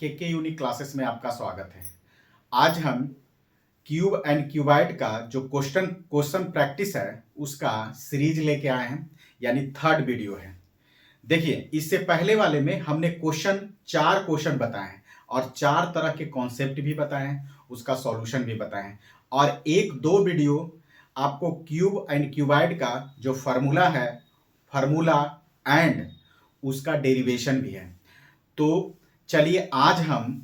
के unique classes में आपका स्वागत है। आज हम क्यूब एंड क्यूबाइड का जो क्वेश्चन प्रैक्टिस है उसका सीरीज लेके आए हैं, यानी थर्ड वीडियो है। देखिए, इससे पहले वाले में हमने चार क्वेश्चन बताए हैं और चार तरह के कॉन्सेप्ट भी बताए हैं, उसका सॉल्यूशन भी बताए हैं और एक दो वीडियो आपको क्यूब एंड क्यूबाइड का जो फार्मूला एंड उसका डेरिवेशन भी है। तो चलिए, आज हम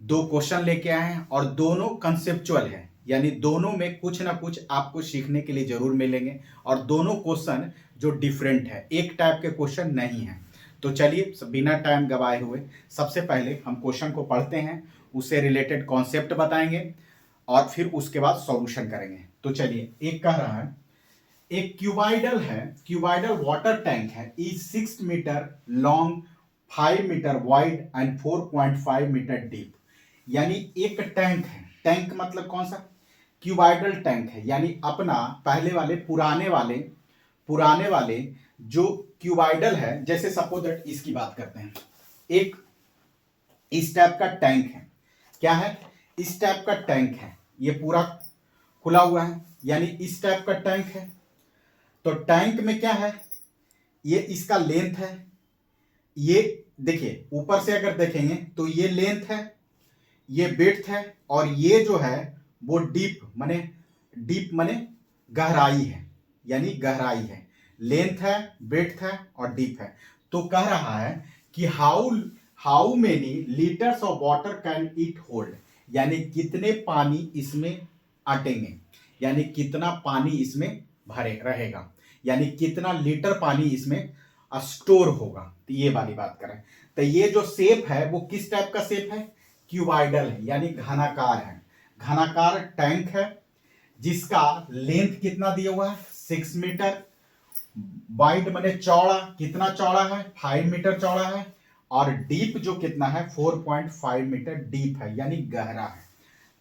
दो क्वेश्चन लेके आए हैं और दोनों कंसेप्चुअल है, यानी दोनों में कुछ ना कुछ आपको सीखने के लिए जरूर मिलेंगे और दोनों क्वेश्चन जो डिफरेंट है, एक टाइप के क्वेश्चन नहीं है। तो चलिए, बिना टाइम गवाए हुए सबसे पहले हम क्वेश्चन को पढ़ते हैं, उससे रिलेटेड कॉन्सेप्ट बताएंगे और फिर उसके बाद सॉल्यूशन करेंगे। तो चलिए, एक कह रहा है, एक क्यूबाइडल वाटर टैंक है, is 6 metre long, 5 metre wide and 4.5 metre deep. यानी एक टैंक है, टैंक मतलब कौन सा, क्यूबाइडल टैंक है, यानी अपना पहले वाले पुराने वाले जो क्यूबाइडल है, जैसे सपोज दैट इसकी बात करते हैं, एक इस टाइप का टैंक है। क्या है, इस टाइप का टैंक है, ये पूरा खुला हुआ है, यानी इस टाइप का टैंक है। तो टैंक में क्या है, ये इसका लेंथ है, ये देखिए ऊपर से अगर देखेंगे तो ये लेंथ है, ये विड्थ है और ये जो है वो डीप माने गहराई है, यानी गहराई है। लेंथ है, विड्थ है और डीप है। तो कह रहा है कि how many litres of water can it hold, यानी कितने पानी इसमें अटेंगे, यानी कितना पानी इसमें भरे रहेगा, यानी कितना लीटर पानी इसमें स्टोर होगा। तो ये वाली बात करें तो ये जो शेप है वो किस टाइप का शेप है, क्यूबाइडल है, यानी घनाकार है, घनाकार टैंक है, जिसका लेंथ कितना दिया हुआ है 6 मीटर, वाइड माने चौड़ा, कितना चौड़ा है 5 मीटर चौड़ा है, और डीप जो कितना है 4.5 मीटर डीप है, यानी गहरा है।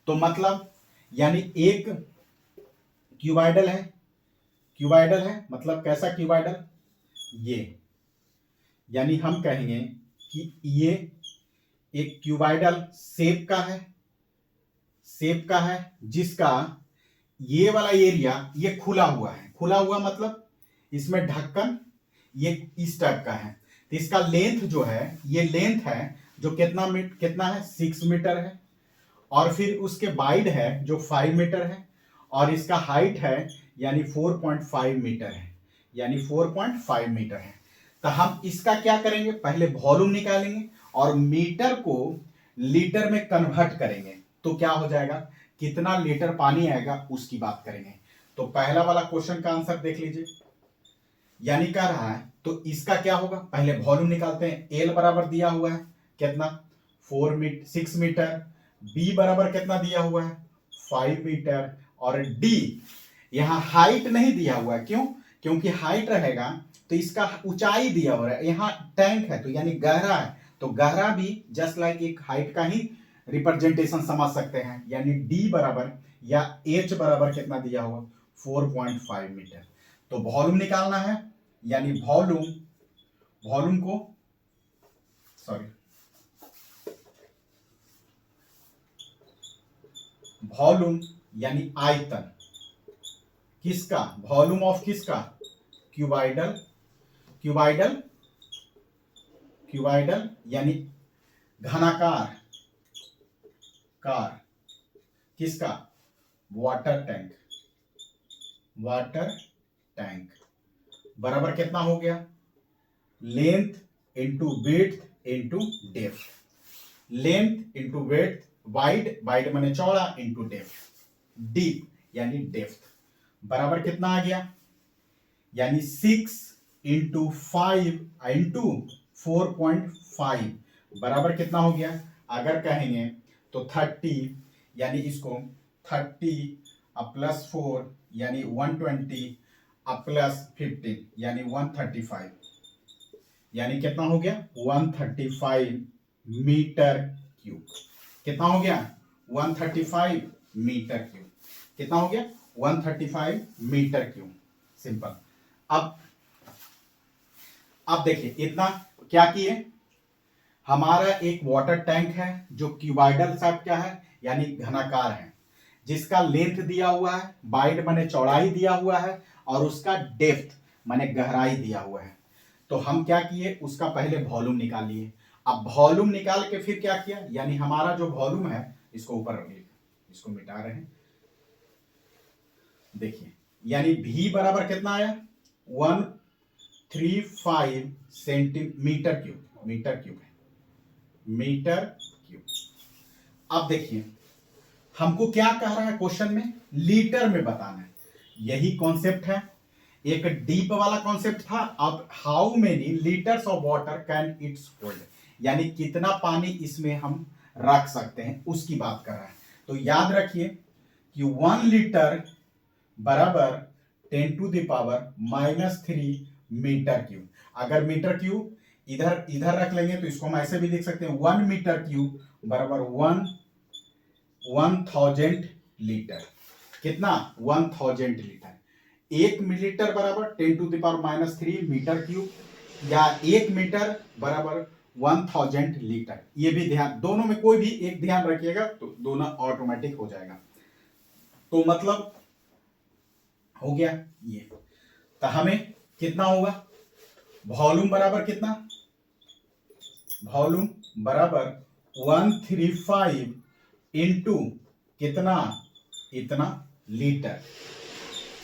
तो मतलब यानी एक क्यूबाइडल है मतलब कैसा क्यूबाइडल, ये यानी हम कहेंगे कि ये एक क्यूबाइडल शेप का है जिसका ये वाला एरिया ये खुला हुआ मतलब इसमें ढक्कन ये इस टाइप का है। तो इसका लेंथ जो है, ये लेंथ है जो कितना है 6 मीटर है, और फिर उसके वाइड है जो 5 मीटर है, और इसका हाइट है यानी 4.5 मीटर है, यानी 4.5 मीटर है। तो हम इसका क्या करेंगे, पहले वॉल्यूम निकालेंगे और मीटर को लीटर में कन्वर्ट करेंगे, तो क्या हो जाएगा, कितना लीटर पानी आएगा उसकी बात करेंगे। तो पहला वाला क्वेश्चन का आंसर देख लीजिए, यानी कह रहा है तो इसका क्या होगा, पहले वॉल्यूम निकालते हैं। एल बराबर दिया हुआ है कितना 6 मीटर, बी बराबर कितना दिया हुआ है 5 मीटर, और डी यहां हाइट नहीं दिया हुआ है, क्यों, क्योंकि हाइट रहेगा तो इसका ऊंचाई दिया हुआ है, यहाँ टैंक है तो यानी गहरा है, तो गहरा भी जस्ट लाइक एक हाइट का ही रिप्रेजेंटेशन समझ सकते हैं, यानी डी बराबर या एच बराबर कितना दिया हुआ 4.5 मीटर। तो वॉल्यूम निकालना है, यानी वॉल्यूम को सॉरी वॉल्यूम यानी आयतन किसका, वॉल्यूम ऑफ किसका, क्यूबाइडल यानी घनाकार किसका, वाटर टैंक बराबर कितना हो गया, length into width into depth, length into width, wide माने चौड़ा, इंटू डेप्थ, डीप यानी डेप्थ बराबर कितना आ गया, यानी 6 इंटू 5 इंटू 4.5 बराबर कितना हो गया, अगर कहेंगे तो 30, यानी इसको 30 प्लस 4 यानी 120 प्लस 15 यानी 135, यानी कितना हो गया 135 मीटर क्यूब। कितना हो गया 135 मीटर क्यूब, कितना हो गया 135 मीटर क्यूब। सिंपल। अब देखिए इतना क्या किए, हमारा एक वाटर टैंक है जो क्यूबॉइडल शेप क्या है, यानी घनाकार है, जिसका लेंथ दिया हुआ है, वाइड माने चौड़ाई दिया हुआ है, और उसका डेप्थ माने गहराई दिया हुआ है। तो हम क्या किए, उसका पहले वॉल्यूम निकाल लिए। अब वॉल्यूम निकाल के फिर क्या किया, यानी हमारा जो वॉल्यूम है, इसको ऊपर रख लिया, इसको मिटा रहे हैं, देखिए, यानी V बराबर कितना आया, 135 सेंटीमीटर क्यूब, मीटर क्यूब है, मीटर क्यूब। अब देखिए हमको क्या कह रहा है क्वेश्चन में, लीटर में बताना है, यही कॉन्सेप्ट है। एक डीप वाला कॉन्सेप्ट था, अब how many litres of water can it's hold, यानी कितना पानी इसमें हम रख सकते हैं, उसकी बात कर रहा है। तो याद रखिए कि 1 लीटर बराबर 10⁻³ मीटर क्यूब। अगर मीटर क्यूब इधर इधर रख लेंगे तो इसको हम ऐसे भी लिख सकते हैं, 1 मीटर क्यूब बराबर 1000 लीटर। कितना, 1000 लीटर। 1 मिलीलीटर बराबर 10⁻³ मीटर क्यूब, या 1 मीटर बराबर 1000 लीटर। ये भी ध्यान, दोनों में कोई भी एक ध्यान रखिएगा तो दोनों ऑटोमेटिक हो जाएगा। तो मतलब हो गया ये। तो हमें कितना होगा, वॉल्यूम बराबर कितना, वॉल्यूम बराबर 135 इंटू कितना, इतना लीटर।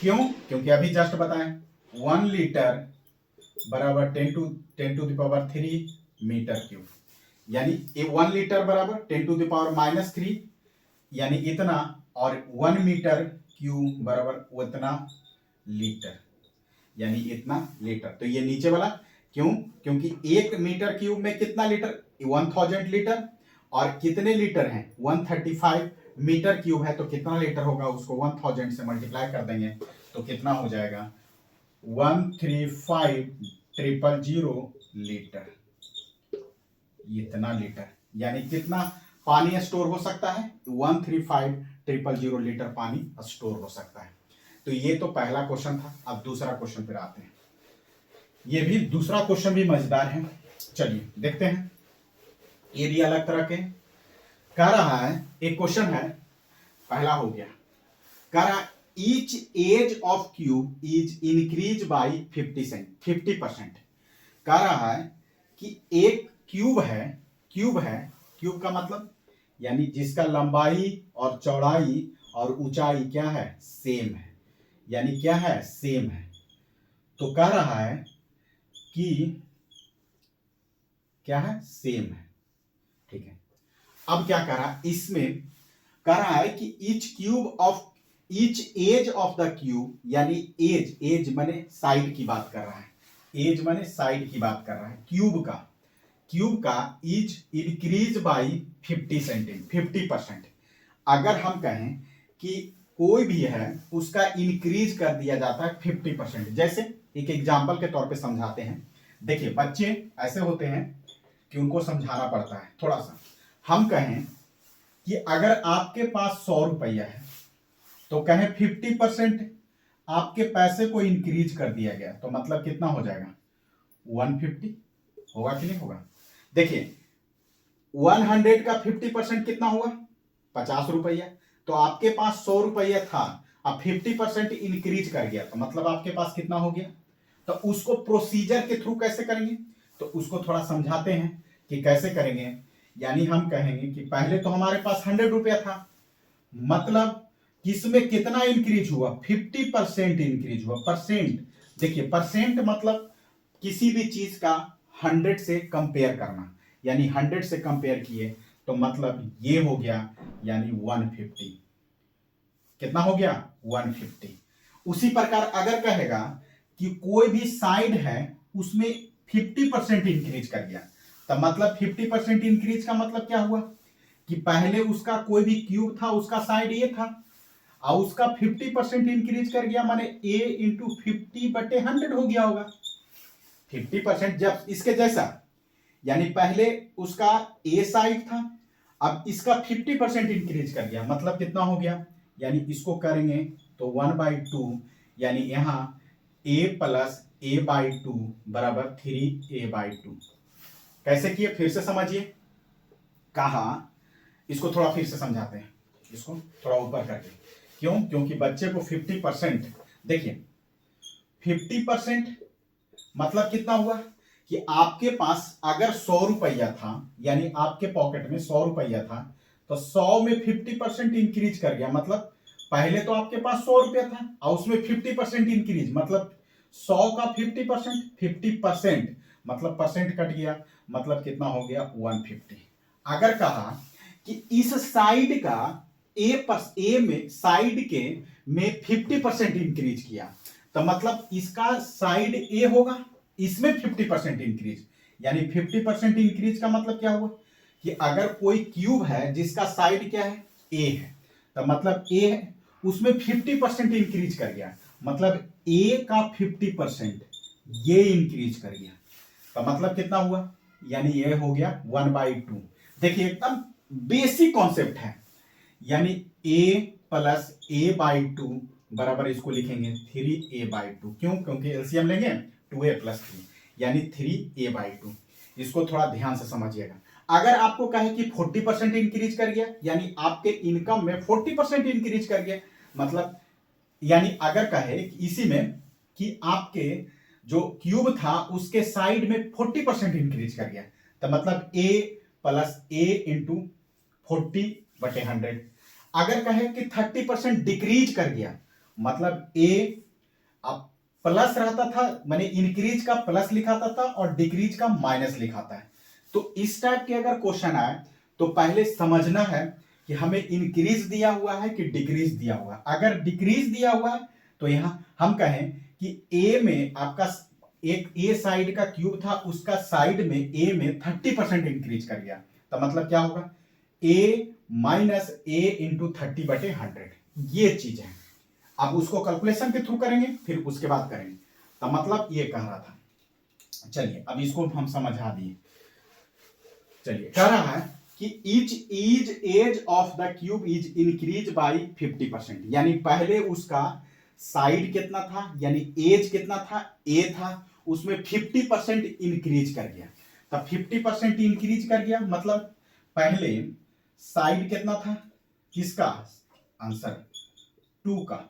क्यों, क्योंकि अभी जस्ट बताएं 1 लीटर बराबर 10⁻³ मीटर क्यूब, यानी 1 लीटर बराबर 10⁻³ यानी इतना, और 1 मीटर क्यूब बराबर उतना लीटर, यानी इतना लीटर। तो ये नीचे वाला क्यों, क्योंकि 1 मीटर क्यूब में कितना लीटर, 1000 लीटर, और कितने लीटर हैं, 135 मीटर क्यूब है, तो कितना लीटर होगा, उसको 1000 से मल्टीप्लाई कर देंगे तो कितना हो जाएगा, 135,000 लीटर, इतना लीटर। यानी कितना पानी स्टोर हो सकता है, 135,000 लीटर पानी स्टोर हो सकता है। तो ये तो पहला क्वेश्चन था। अब दूसरा क्वेश्चन पर आते हैं, ये भी दूसरा क्वेश्चन भी मजेदार है, चलिए देखते हैं। ये भी अलग तरह के कह रहा है, एक क्वेश्चन है, पहला हो गया, कह रहा है each edge of cube is increase by 50%। कह रहा है कि एक क्यूब है, क्यूब का मतलब यानी जिसका लंबाई और चौड़ाई और ऊंचाई क्या है, सेम है, यानी क्या है, सेम है। तो कह रहा है कि क्या है, सेम है, ठीक है। अब क्या कह रहा है, इसमें कह रहा है कि each edge of the cube, यानी एज माने साइड की बात कर रहा है, एज माने साइड की बात कर रहा है, क्यूब का इज इंक्रीज बाई 50%। अगर हम कहें कि कोई भी है उसका इंक्रीज कर दिया जाता है 50%, जैसे एक एग्जांपल के तौर पे समझाते हैं। देखिए बच्चे ऐसे होते हैं कि उनको समझाना पड़ता है थोड़ा सा। हम कहें कि अगर आपके पास 100 रुपया है तो कहें 50% आपके पैसे को इंक्रीज कर दिया गया, तो मतलब कितना हो जाएगा, 150 होगा कि नहीं होगा। देखिए 100 का 50% कितना हुआ, 50 रुपया। तो आपके पास 100 रुपया था, अब 50% इंक्रीज कर गया, तो मतलब आपके पास कितना हो गया। तो उसको प्रोसीजर के थ्रू कैसे करेंगे, तो उसको थोड़ा समझाते हैं कि कैसे करेंगे। यानी हम कहेंगे कि पहले तो हमारे पास 100 रुपया था, मतलब किसमें कितना इंक्रीज हुआ, 50% इंक्रीज हुआ। परसेंट, देखिए परसेंट मतलब किसी भी चीज का 100 से कंपेयर करना, यानी 100 से कंपेयर किए तो मतलब ये हो गया, यानी 150। कितना हो गया, 150। उसी प्रकार अगर कहेगा कि कोई भी साइड है उसमें 50% इंक्रीज कर गया, तो मतलब 50% इंक्रीज का मतलब क्या हुआ कि पहले उसका कोई भी क्यूब था, उसका साइड ए था, और उसका 50% इंक्रीज कर गया, माने a इंटू 50/100 हो गया होगा। 50% जब इसके जैसा, यानी पहले उसका ए साइड था, अब इसका 50% इंक्रीज कर गया, मतलब कितना हो गया, यानी इसको करेंगे तो 1/2, यानी यहां a + a/2 बराबर 3a/2। कैसे किए फिर से समझिए। कहा, इसको थोड़ा फिर से समझाते हैं, इसको थोड़ा ऊपर करके। क्यों? क्योंकि बच्चे को 50%, देखिए 50% मतलब कितना हुआ कि आपके पास अगर 100 रुपया था, यानी आपके पॉकेट में 100 रुपया था, तो 100 में 50% इंक्रीज कर गया। मतलब पहले तो आपके पास 100 रुपया था और उसमें 50% इंक्रीज, मतलब 100 का 50%, 50% मतलब परसेंट कट गया, मतलब कितना हो गया 150। अगर कहा कि इस साइड का ए में साइड के में 50% इंक्रीज किया, तो मतलब इसका साइड ए होगा, इसमें 50% इंक्रीज, यानी 50% इंक्रीज का मतलब क्या हुआ कि अगर कोई क्यूब है जिसका साइड क्या है ए है, तो मतलब ए है, उसमें 50% इंक्रीज कर गया, मतलब ए का 50% ये इंक्रीज कर गया, तो मतलब कितना हुआ, यानी ये हो गया 1/2। देखिए एकदम बेसिक कॉन्सेप्ट है, यानी a प्लस a/2 बराबर इसको लिखेंगे 3a/2। क्यों? क्योंकि एलसीएम लेंगे 2a + 3, यानी 3a/2। इसको थोड़ा ध्यान से समझिएगा। अगर आपको कहे कि 40% इंक्रीज कर गया, यानी आपके इनकम में 40% इंक्रीज कर गया, मतलब यानी अगर कहे इसी में कि आपके जो क्यूब था उसके साइड में 40% इंक्रीज कर गया, तो मतलब a + a × 40/100। अगर कहे कि 30% डिक्रीज कर गया, मतलब a अब प्लस रहता था, मैंने इंक्रीज का प्लस लिखाता था और डिक्रीज का माइनस लिखाता है। तो इस टाइप के अगर क्वेश्चन आए तो पहले समझना है कि हमें इंक्रीज दिया हुआ है कि डिक्रीज दिया हुआ है। अगर डिक्रीज दिया हुआ है तो यहां हम कहें कि ए में आपका एक ए साइड का क्यूब था, उसका साइड में ए में 30% इंक्रीज कर गया, तो मतलब क्या होगा a - a × 30/100, ये चीज है। अब उसको कैलकुलेशन के थ्रू करेंगे, फिर उसके बाद करेंगे, तो मतलब ये कह रहा था। चलिए अब इसको हम समझा दिए। चलिए कह रहा है कि each edge of the cube is increase by 50%, यानी पहले उसका साइड कितना था, यानी एज कितना था, ए था, उसमें 50% इंक्रीज कर गया। तब 50% इंक्रीज कर गया मतलब पहले साइड कितना था, किसका, आंसर 2 का,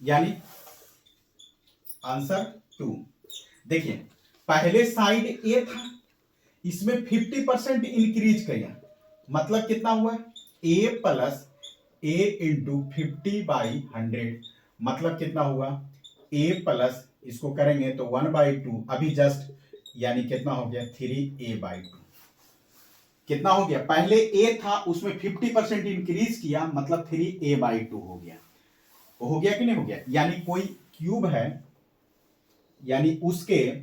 यानी आंसर 2। देखिए पहले साइड ए था, इसमें 50% इंक्रीज किया, मतलब कितना हुआ a + a × 50/100, मतलब कितना हुआ a प्लस इसको करेंगे तो 1/2, अभी जस्ट, यानी कितना हो गया 3a/2। कितना हो गया, पहले a था उसमें 50% इंक्रीज किया, मतलब 3a/2 हो गया। हो गया कि नहीं हो गया? यानी कोई क्यूब है, यानी उसके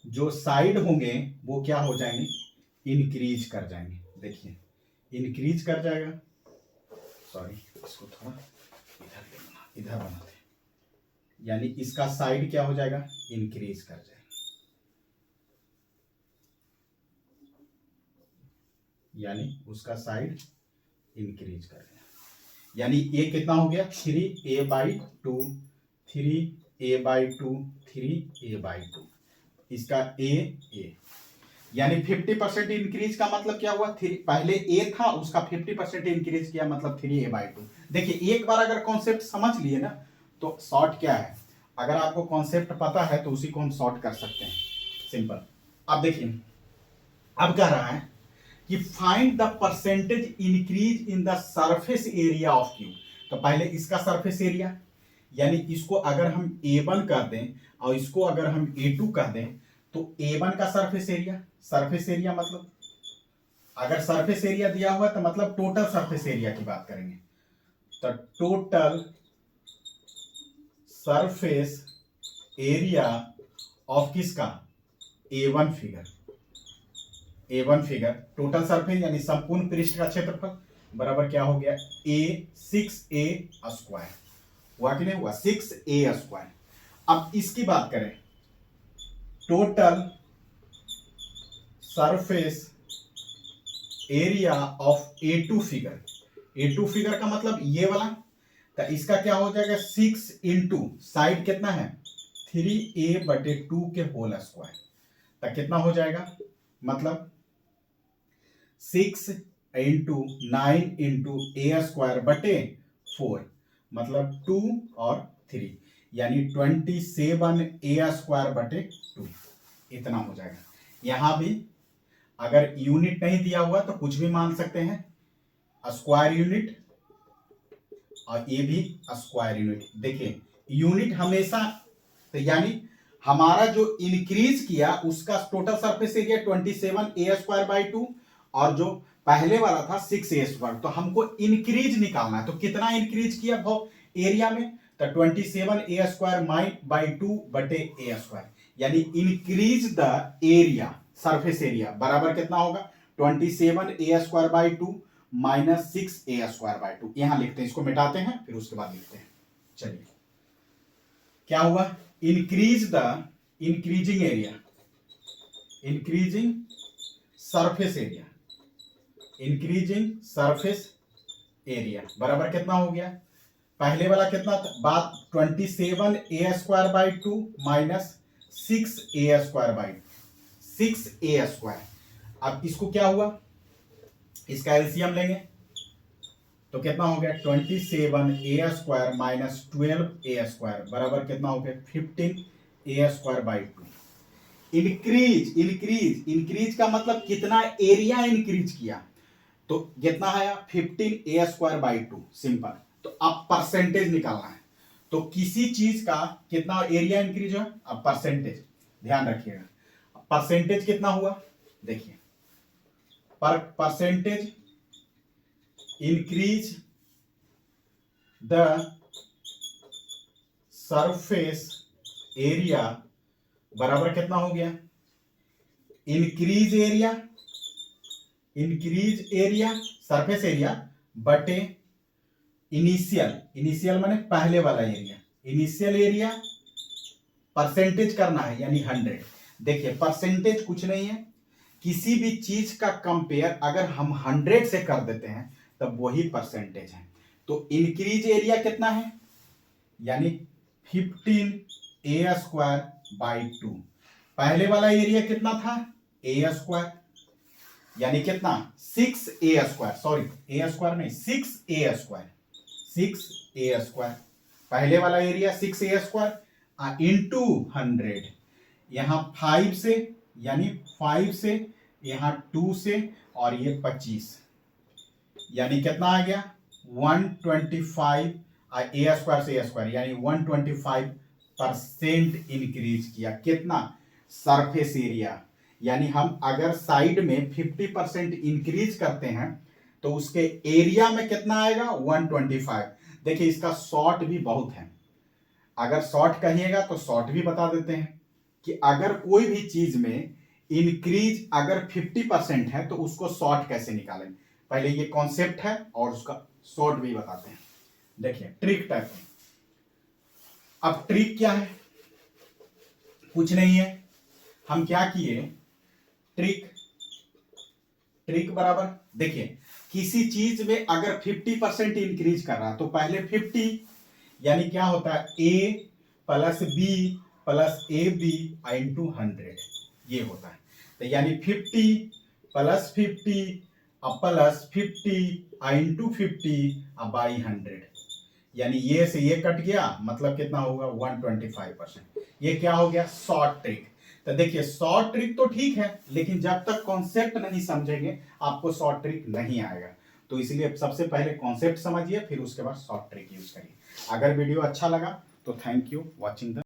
जो साइड होंगे वो क्या हो जाएंगे, इंक्रीज कर जाएंगे। देखिए इंक्रीज कर जाएगा, सॉरी इसको थोड़ा इधर बनाते हैं, यानी इसका साइड क्या हो जाएगा, इंक्रीज कर जाएगा, यानी उसका साइड इंक्रीज कर गया, यानी ये कितना हो गया 3a/2, 3a/2, 3a/2, इसका ए, यानी 50% इंक्रीज का मतलब क्या हुआ, पहले ए था उसका 50% इंक्रीज किया, मतलब 3a/2। देखिए एक बार अगर कॉन्सेप्ट समझ लिए ना तो शॉर्ट क्या है, अगर आपको कॉन्सेप्ट पता है तो उसी को हम शॉर्ट कर सकते हैं, सिंपल। अब देखिए अब कह रहा है कि find the percentage increase in the surface area of cube. तो पहले इसका सरफेस एरिया, यानी इसको अगर हम a1 कर दें और इसको अगर हम a2 कर दें, तो a1 का सरफेस एरिया मतलब अगर सरफेस एरिया दिया हुआ तो मतलब टोटल सरफेस एरिया की बात करेंगे, तो टोटल सरफेस एरिया ऑफ किसका, a1 फिगर, टोटल सरफेस यानी संपूर्ण पृष्ठ का क्षेत्रफल बराबर क्या हो गया a6a², हुआ कि नहीं हुआ 6a²। अब इसकी बात करें, total surface area of A2 figure का मतलब ये वाला, तो इसका क्या हो जाएगा 6 × साइड कितना है 3a/2 के होल स्क्वायर, तब कितना हो जाएगा, मतलब 6 इंटू 9 इंटू a²/4, मतलब 2 और 3, यानी 27a²/2 इतना हो जाएगा। यहां भी अगर यूनिट नहीं दिया हुआ तो कुछ भी मान सकते हैं, स्क्वायर यूनिट, और ये भी स्क्वायर यूनिट। देखिए यूनिट हमेशा, तो यानी हमारा जो इंक्रीज किया उसका टोटल सरफेस एरिया 27a²/2, और जो पहले वाला था 6a², तो हमको इंक्रीज निकालना है। तो कितना इंक्रीज किया भाव एरिया में, तो 27a²/2/a², यानी increase the area, surface area बराबर कितना होगा, 27a²/2 माइनस 6a²/2। यहां लिखते हैं, इसको मिटाते हैं फिर उसके बाद लिखते हैं। चलिए क्या हुआ, increasing area, increasing surface area, increasing surface area बराबर कितना हो गया, पहले वाला कितना था बात, 27a²/2 माइनस 6a²। अब इसको क्या हुआ, इसका एलसीएम लेंगे तो कितना हो गया, 27a² माइनस 12a² बराबर कितना हो गया, 15a²/2। इंक्रीज का मतलब कितना एरिया इंक्रीज किया, तो कितना आया 15a²/2, सिंपल। तो अब परसेंटेज निकालना है, तो किसी चीज का कितना एरिया इंक्रीज हुआ, अब परसेंटेज ध्यान रखिएगा, परसेंटेज कितना हुआ, देखिए percentage increase the surface area बराबर कितना हो गया, इंक्रीज एरिया सरफेस एरिया बटे इनिशियल माने पहले वाला एरिया, इनिशियल एरिया परसेंटेज करना है यानी 100। देखिए परसेंटेज कुछ नहीं है, किसी भी चीज का कंपेयर अगर हम 100 से कर देते हैं तब वही परसेंटेज है। तो इंक्रीज एरिया कितना है, यानी 15a²/2, पहले वाला एरिया कितना था a², यानी कितना 6a², सॉरी a² नहीं 6a², पहले वाला एरिया 6a² इंटू 100, यहां 5 से, यानी 5 से, यहां 2 से, और ये 25, यानी कितना आ गया 125, a² से a², यानी 125% इंक्रीज किया, कितना सरफेस एरिया। यानी हम अगर साइड में 50% इंक्रीज करते हैं तो उसके एरिया में कितना आएगा 125। देखिए इसका शॉर्ट भी बहुत है, अगर शॉर्ट कहिएगा तो शॉर्ट भी बता देते हैं कि अगर कोई भी चीज में इंक्रीज अगर 50% है तो उसको शॉर्ट कैसे निकालें। पहले ये कॉन्सेप्ट है और उसका शॉर्ट भी बताते हैं। देखिए ट्रिक टाइप, अब ट्रिक क्या है, कुछ नहीं है, हम क्या किए, ट्रिक बराबर, देखिए किसी चीज में अगर 50% इंक्रीज कर रहा तो पहले 50, यानी क्या होता है a plus b plus ab into 100, ये होता है। तो यानी 50 प्लस 50 प्लस 50 इंटू 50 बाई 100, यानी ये से ये कट गया, मतलब कितना होगा 125%। ये क्या हो गया शॉर्ट ट्रिक। तो देखिए शॉर्ट ट्रिक तो ठीक है, लेकिन जब तक कॉन्सेप्ट नहीं समझेंगे आपको शॉर्ट ट्रिक नहीं आएगा। तो इसलिए सबसे पहले कॉन्सेप्ट समझिए, फिर उसके बाद शॉर्ट ट्रिक यूज करिए। अगर वीडियो अच्छा लगा तो थैंक यू वॉचिंग द